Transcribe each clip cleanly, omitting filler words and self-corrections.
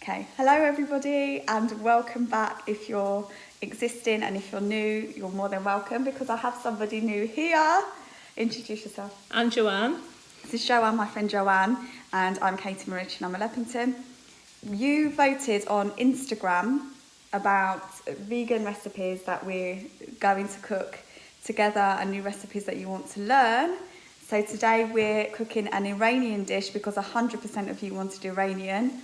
Okay, hello everybody and welcome back. If you're existing and if you're new, you're more than welcome because I have somebody new here. Introduce yourself. I'm Joanne. This is Joanne, my friend Joanne, and I'm Katie Marich and I'm a Leppington. You voted on Instagram about vegan recipes that we're going to cook together and new recipes that you want to learn. So today we're cooking an Iranian dish because 100% of you wanted Iranian,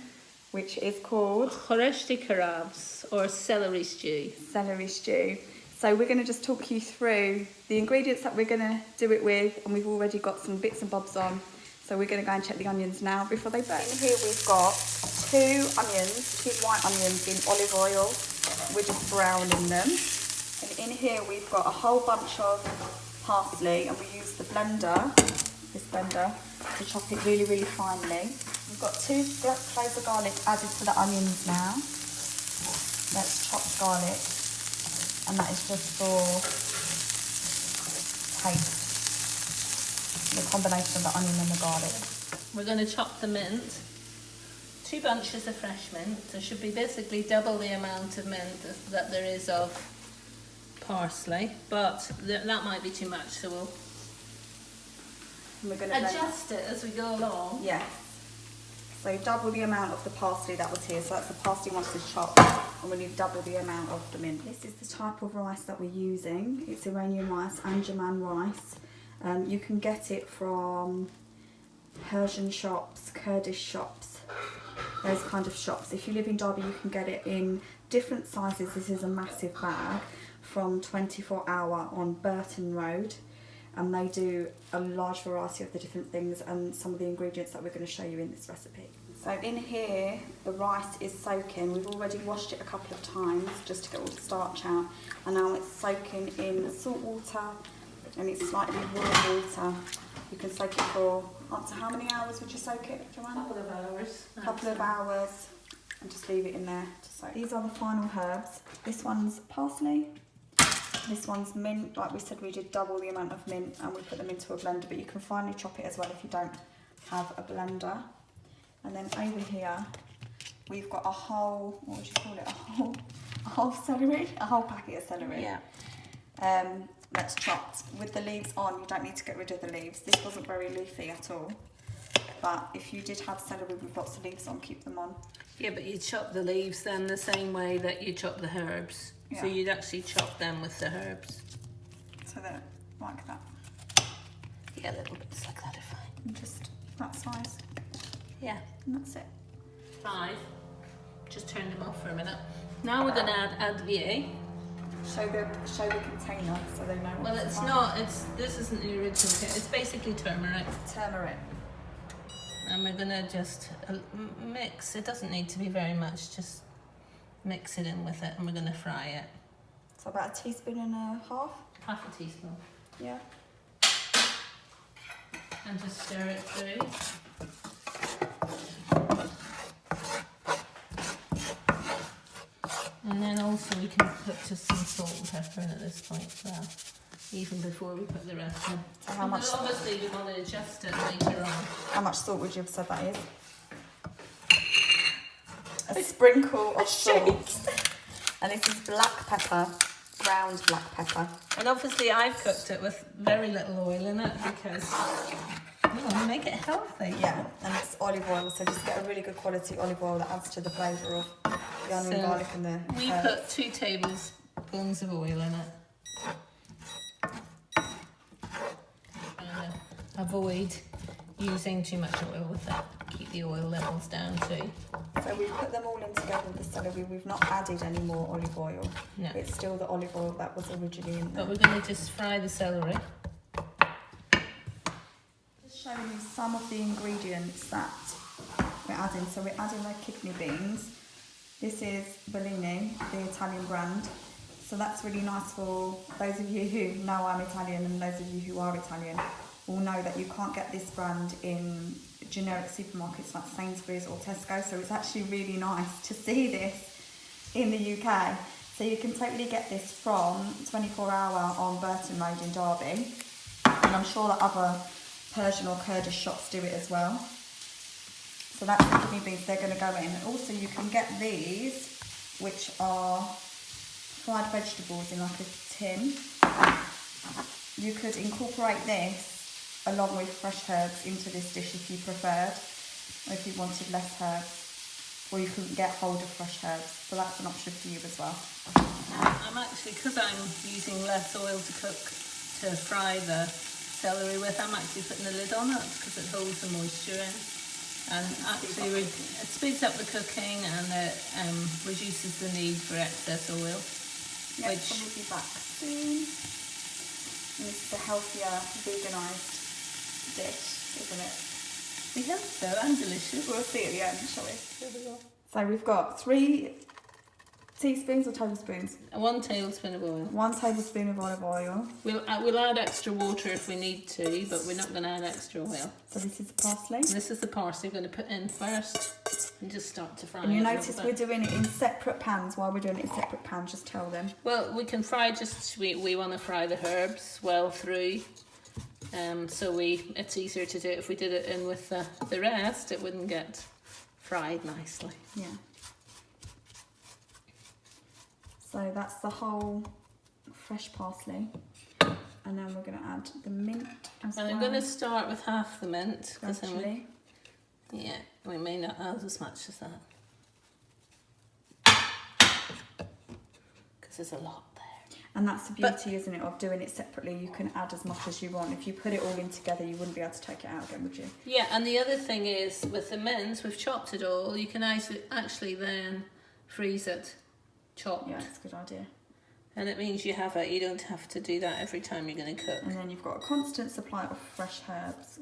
which is called Khorest karafs, or celery stew. Celery stew. So we're going to just talk you through the ingredients that we're going to do it with, and we've already got some bits and bobs on. So we're going to go and check the onions now before they burn. In here we've got two white onions in olive oil. We're just browning them. And in here we've got a whole bunch of parsley, and we use the blender, this blender, to chop it really, really finely. We've got 2 cloves of garlic added to the onions now. That's chopped garlic, and that is just for taste. The combination of the onion and the garlic. We're going to chop the mint. 2 bunches of fresh mint. There should be basically double the amount of mint that there is of parsley, but that might be too much, so we're going to adjust it as we go along. Yes. So double the amount of the parsley that was here. So that's the parsley once it's chopped, and we need double the amount of the mint. This is the type of rice that we're using. It's Iranian rice, Anjuman rice. You can get it from Persian shops, Kurdish shops, those kind of shops. If you live in Derby, you can get it in different sizes. This is a massive bag from 24 Hour on Burton Road. And they do a large variety of the different things and some of the ingredients that we're going to show you in this recipe. So in here, the rice is soaking. We've already washed it a couple of times just to get all the starch out. And now it's soaking in salt water, and it's slightly warm water. You can soak it for up to how many hours would you soak it, Joanne? A couple of hours. A couple of hours, and just leave it in there to soak. These are the final herbs. This one's parsley. This one's mint. Like we said, we did double the amount of mint and we put them into a blender, but you can finely chop it as well if you don't have a blender. And then over here, we've got a whole, what would you call it? A whole celery? A whole packet of celery. Yeah. That's chopped with the leaves on. You don't need to get rid of the leaves. This wasn't very leafy at all. But if you did have celery with lots of leaves on, keep them on. Yeah, but you chop the leaves then the same way that you chop the herbs. Yeah. So you'd actually chop them with the herbs. So they're like that. Yeah, little bits like that are fine. And just that size. Yeah. And that's it. 5. Just turn them off for a minute. Now we're going to add advieh. Show the container so they know what. Well, it's not. This isn't the original. It's basically turmeric. Turmeric. And we're going to just mix. It doesn't need to be very much. Just mix it in with it, and we're going to fry it. So about a teaspoon and a half? Half a teaspoon. Yeah. And just stir it through. And then also we can put just some salt and pepper in at this point as well, even before we put the rest in. So how much? Obviously we want to adjust it later on. How much salt would you have said that is? A sprinkle of salt. And this is black pepper, ground black pepper. And obviously I've cooked it with very little oil in it because we want to make it healthy. Yeah, and it's olive oil, so just get a really good quality olive oil that adds to the flavour of the onion, garlic and the we put 2 tablespoons of oil in it. Avoid using too much oil with it. Keep the oil levels down too. So we put them all in together with the celery. We've not added any more olive oil. No. It's still the olive oil that was originally in there. But we're going to just fry the celery. Just showing you some of the ingredients that we're adding. So we're adding the kidney beans. This is Bellini, the Italian brand. So that's really nice for those of you who know I'm Italian, and those of you who are Italian will know that you can't get this brand in generic supermarkets like Sainsbury's or Tesco. So it's actually really nice to see this in the UK. So you can totally get this from 24 Hour on Burton Road in Derby. And I'm sure that other Persian or Kurdish shops do it as well. So that's the kidney beans, they're going to go in. Also, you can get these, which are fried vegetables in like a tin. You could incorporate this along with fresh herbs into this dish if you preferred, or if you wanted less herbs, or you couldn't get hold of fresh herbs. So that's an option for you as well. I'm actually, because I'm using less oil to cook, to fry the celery with, I'm actually putting the lid on it because it holds the moisture in. And actually it speeds up the cooking and it reduces the need for excess oil. Yeah, so we'll be back soon. And this is a healthier, veganised dish, isn't it? We hope so, and delicious. We'll see at the end, shall we? So we've got 3 teaspoons or tablespoons? 1 tablespoon of oil. 1 tablespoon of olive oil. We'll add extra water if we need to, but we're not going to add extra oil. So this is the parsley. And this is the parsley we're going to put in first and just start to fry. And you notice we're doing it in separate pans. Why we're doing it in separate pans, just tell them. Well, we can fry we want to fry the herbs well through. So it's easier to do it. If we did it in with the rest, it wouldn't get fried nicely. Yeah. So that's the whole fresh parsley. And then we're going to add the mint as well. And I'm going to start with half the mint. Actually. We may not add as much as that. Because there's a lot there. And that's the beauty, isn't it, of doing it separately. You can add as much as you want. If you put it all in together, you wouldn't be able to take it out again, would you? Yeah, and the other thing is, with the mint, we've chopped it all. You can actually then freeze it chopped. Yeah, that's a good idea. And it means you don't have to do that every time you're going to cook. And then you've got a constant supply of fresh herbs.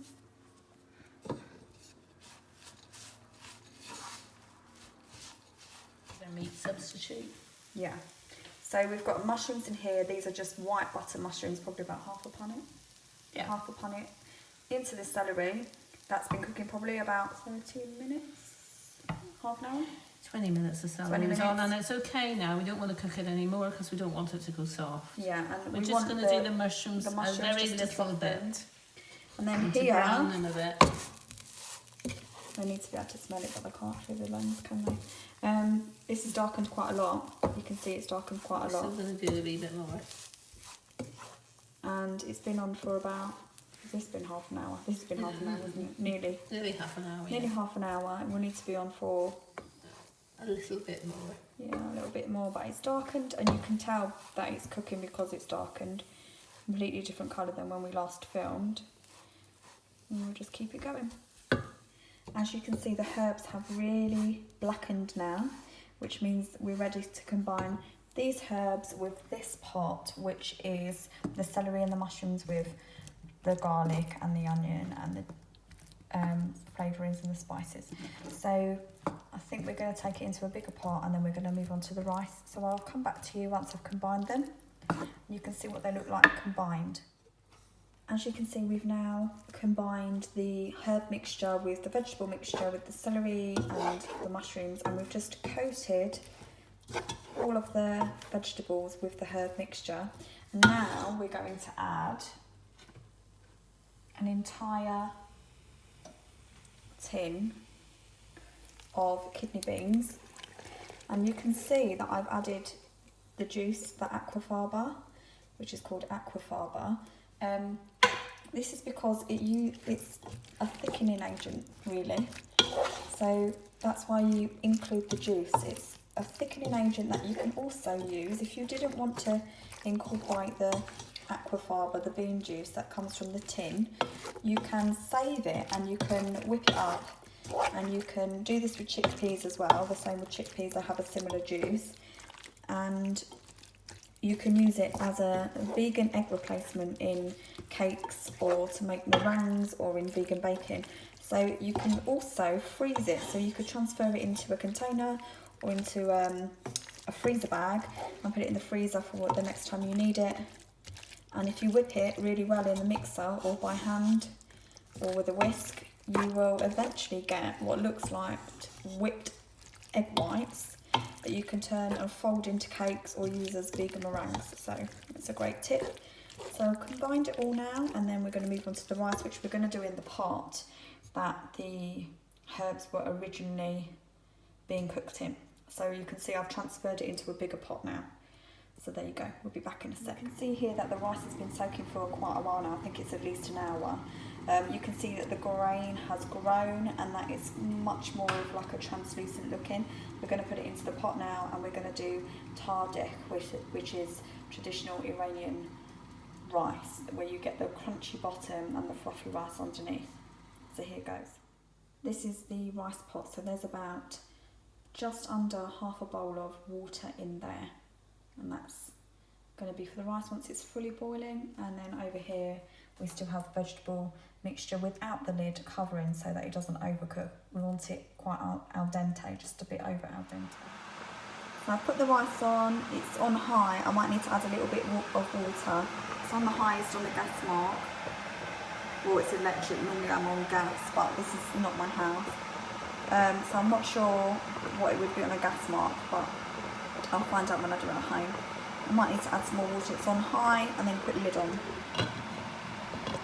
Their meat substitute. Yeah. So we've got mushrooms in here. These are just white butter mushrooms, probably about half a punnet. Yeah. Half a punnet. Into the celery. That's been cooking probably about 13 minutes, half an hour. 20 minutes of celery 20 is minutes. on, and it's okay now. We don't want to cook it anymore because we don't want it to go soft. Yeah, and We're just going to do the mushrooms, a very just to little bit. soften. And then And to here, brown them a bit. they need to be able to smell it, but they can't through the lens, can they? This is darkened quite a lot. You can see it's darkened quite a lot. Still going to do a wee bit more. And it's been on for about, has this been half an hour? This has been half an hour, isn't it? Nearly. Nearly half an hour. Nearly half an hour. And we'll need to be on for a little bit more. Yeah, a little bit more, but it's darkened, and you can tell that it's cooking because it's darkened. Completely different colour than when we last filmed. And we'll just keep it going. As you can see, the herbs have really blackened now, which means we're ready to combine these herbs with this pot, which is the celery and the mushrooms with the garlic and the onion and the flavourings and the spices. So I think we're going to take it into a bigger pot, and then we're going to move on to the rice. So I'll come back to you once I've combined them. You can see what they look like combined. As you can see, we've now combined the herb mixture with the vegetable mixture with the celery and the mushrooms, and we've just coated all of the vegetables with the herb mixture. And now we're going to add an entire tin of kidney beans, and you can see that I've added the juice, the aquafaba, which is called aquafaba. This is because it's a thickening agent, really, so that's why you include the juice. It's a thickening agent that you can also use if you didn't want to incorporate the aquafaba, the bean juice that comes from the tin. You can save it and you can whip it up, and you can do this with chickpeas as well. The same with chickpeas, I have a similar juice, and you can use it as a vegan egg replacement in cakes or to make meringues or in vegan baking. So you can also freeze it, so you could transfer it into a container or into a freezer bag and put it in the freezer for the next time you need it. And if you whip it really well in the mixer or by hand or with a whisk, you will eventually get what looks like whipped egg whites that you can turn and fold into cakes or use as vegan meringues. So it's a great tip. So I've combined it all now, and then we're going to move on to the rice, which we're going to do in the pot that the herbs were originally being cooked in. So you can see I've transferred it into a bigger pot now. So there you go, we'll be back in a second. You can see here that the rice has been soaking for quite a while now. I think it's at least an hour. You can see that the grain has grown and that it's much more of like a translucent looking. We're going to put it into the pot now and we're going to do tardek, which is traditional Iranian rice, where you get the crunchy bottom and the frothy rice underneath. So here goes. This is the rice pot, so there's about just under half a bowl of water in there, and that's going to be for the rice once it's fully boiling. And then over here we still have vegetable mixture without the lid covering so that it doesn't overcook. We want it quite al dente, just a bit over al dente. So I've put the rice on, it's on high. I might need to add a little bit of water. It's on the highest on the gas mark. Well, it's electric, normally I'm on gas, but this is not my house. So I'm not sure what it would be on a gas mark, but I'll find out when I do it at home. I might need to add some more water. It's on high and then put the lid on.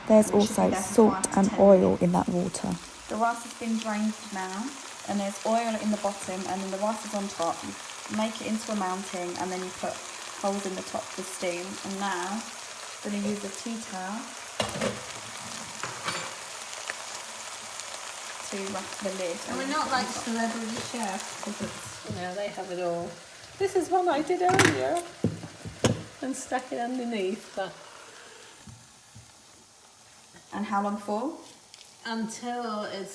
There's also salt and oil in that water. The rice has been drained now and there's oil in the bottom and then the rice is on top. You make it into a mounting and then you put holes in the top for steam. And now I'm going to use a tea towel to wrap the lid. And we're not like Celebrity Chef, because it's, you know, they have it all. This is one I did earlier and stuck it underneath, but And how long for? until it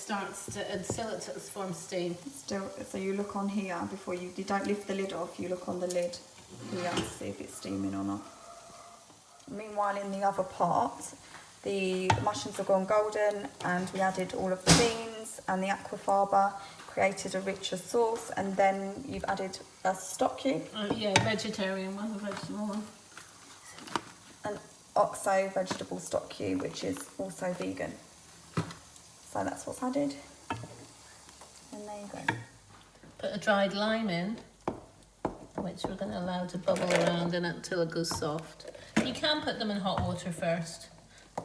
forms steam. Still, so you look on here before you don't lift the lid off, you look on the lid here to see if it's steaming or not. Meanwhile, in the other pot, the mushrooms have gone golden and we added all of the beans and the aquafaba, created a richer sauce, and then you've added a stock cube. Yeah, vegetarian one, a vegetable one. An oxo vegetable stock cube, which is also vegan. So that's what's added. And there you go. Put a dried lime in, which we're going to allow to bubble around in it until it goes soft. You can put them in hot water first,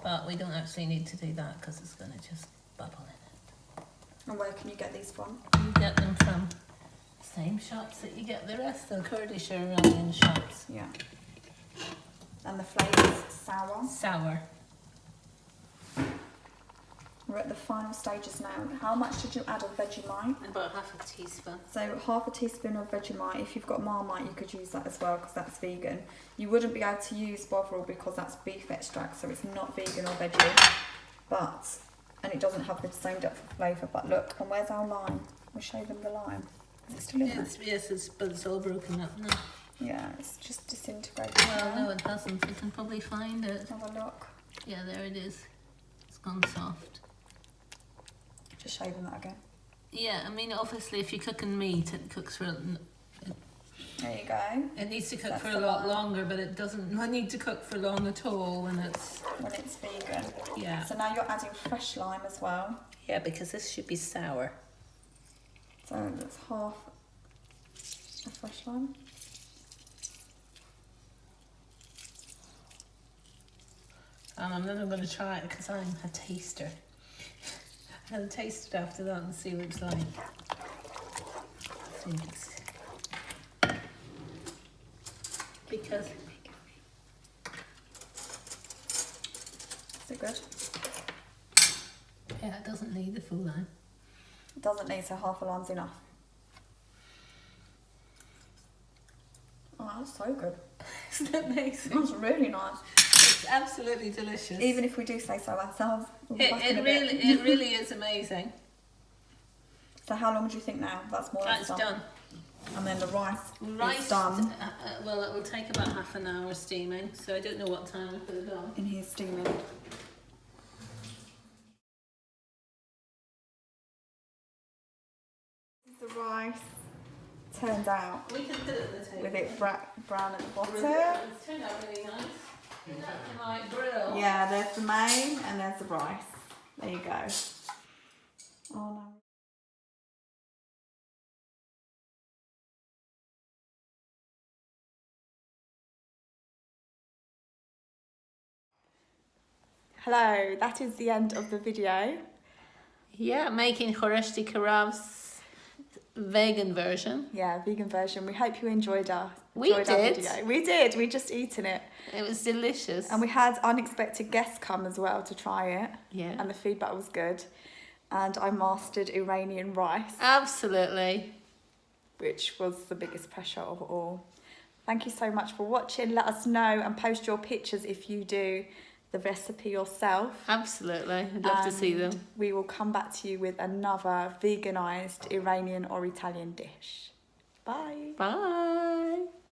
but we don't actually need to do that because it's going to just bubble in it. And where can you get these from? You get them from the same shops that you get the rest of the Kurdish or Iranian shops. Yeah. And the flavour's sour. Sour. We're at the final stages now. How much did you add of Vegemite? About half a teaspoon. So half a teaspoon of Vegemite. If you've got Marmite, you could use that as well because that's vegan. You wouldn't be able to use Bovril because that's beef extract, so it's not vegan or veggie. And it doesn't have the same depth of flavour. But look, and where's our lime? We'll show them the lime. Is it still in there? Yes, but it's all broken up now. Yeah, it's just disintegrated. Well, no, it hasn't. You can probably find it. Have a look. Yeah, there it is. It's gone soft. Just show them that again. Yeah, I mean, obviously, if you're cooking meat, it cooks for. There you go. It needs to cook That's for the a lot lime. longer, but it doesn't need to cook for long at all when it's. When it's vegan. Yeah. So now you're adding fresh lime as well. Yeah, because this should be sour. So that's half a fresh lime. And I'm never going to try it because I'm a taster. I'll taste it after that and see what it's like. Because Is it good? yeah, it doesn't need the full lime. It doesn't need, so half a lime's enough. Oh, that's so good. Isn't that amazing? That's really nice. It's absolutely delicious. Even if we do say so ourselves, we'll be back in a bit. It really is amazing. So how long do you think now? That's more or less That's done. And then the rice Rice is done. Well, it will take about half an hour steaming, so I don't know what time we put it on. In here steaming. The rice turned out We can put it at the table. with it brown at the bottom. It's turned out really nice. Isn't that like grill? Yeah, there's the main and there's the rice. There you go. Oh no. Hello, that is the end of the video. Yeah, making Khoreshti karafs vegan version. Yeah, vegan version. We hope you enjoyed our We our did. video. We did. We just eaten it. It was delicious. And we had unexpected guests come as well to try it. Yeah. And the feedback was good. And I mastered Iranian rice, Absolutely. which was the biggest pressure of all. Thank you so much for watching. Let us know and post your pictures if you do the recipe yourself. Absolutely. I'd love to see them. And we will come back to you with another veganised Iranian or Italian dish. Bye. Bye.